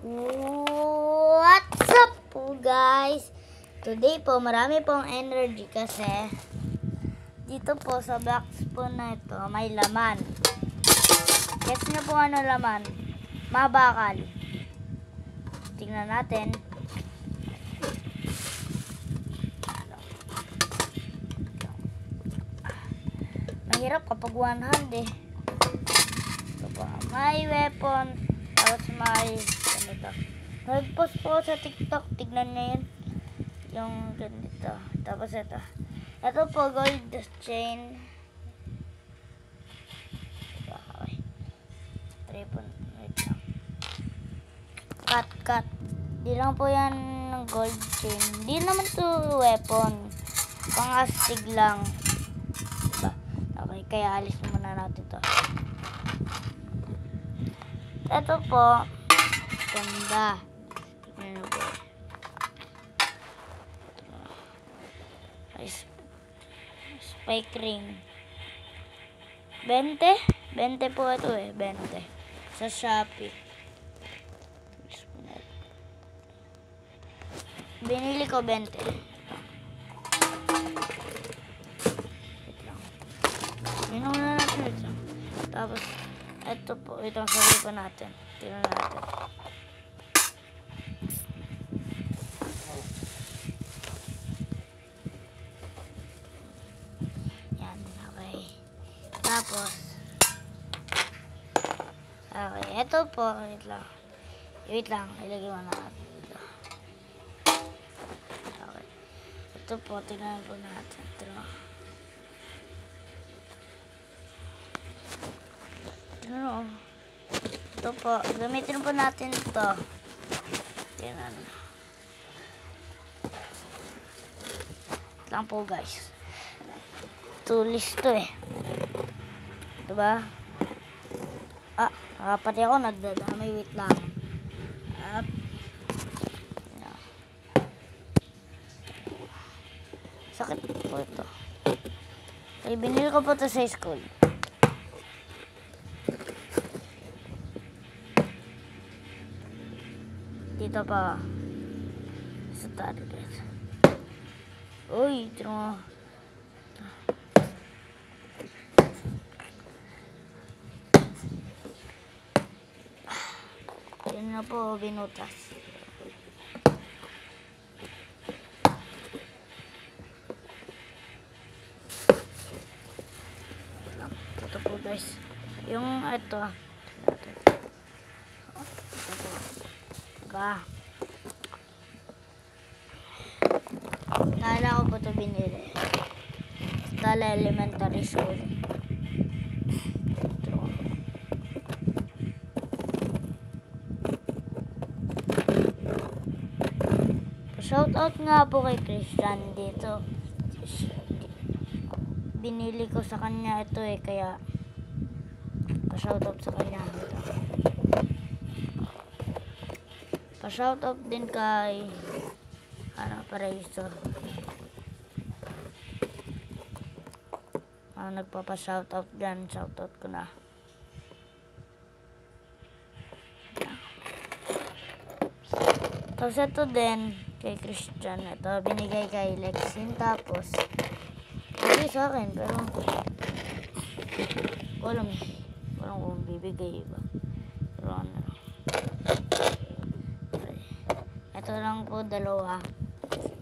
What's up po guys? Today po marami pong energy kasi dito po sa box po na ito may laman. Guess nyo po ano laman? Mabakal. Tingnan natin. Mahirap kapag one hand eh. Ito po, may weapon. Tapos may ganito. Nag-post po sa TikTok. Tignan nyo yun. Yung ganito. Tapos ito. Ito po, gold chain. Okay. Tripod. Wait lang. Cut. Di lang po yan ng gold chain. Di naman to weapon. Pang-astig lang. Diba? Okay, kaya alis muna natin to. Ito po. Ganda. Tignan po. Spike ring. 20? 20 po ito eh. 20. Sa Shopee. Binili ko 20. Wait lang. Minum na natin ito. Tapos, ito po. Ito ang sabi pa natin. Tingnan natin. Yan. Okay. Tapos, okay. Ito po. Wait lang. Wait lang. Ilagay mo na natin. Ito po, tingnan po natin. Ito po, gamitin po natin ito. Tingnan. Lang po guys. Tulis to eh. Diba? Pati ako nagdadamay. Wait lang. Sakit po ito. Ay, binili ko po ito sa school. Dito pa. Sa target. Uy, ito mo. Yan na po, binutas. Ito po guys. Yung ito. Naalala ko po ito binili. Tala Elementary School. Ito. Shoutout nga po kay Christian dito. Binili ko sa kanya ito eh, kaya pa-shoutout sa kanya. Pa-shoutout din kay Paraiso. Nagpapa-shoutout dyan. Shoutout ko na. Tapos ito din kay Christian. Ito binigay kay Lexin. Tapos hindi sa akin, pero walang kung bibigay ba. Pero ano. Ito lang po dalawa.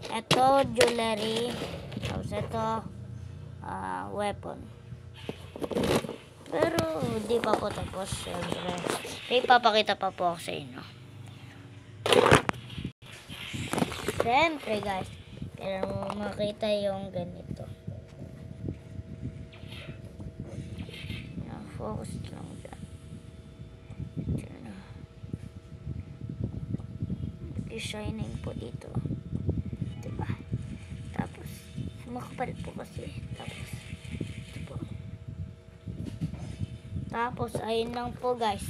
Ito jewelry. Tapos ito weapon. Pero di pa po tapos. Siyempre ipapakita pa po ako sa inyo. Siyempre guys, kailangan mo makita yung ganito. Focus lang dyan. Shining po dito. Diba? Tapos, makapal po kasi. Tapos, ito po. Tapos, ayun lang po guys.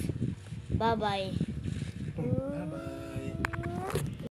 Bye-bye.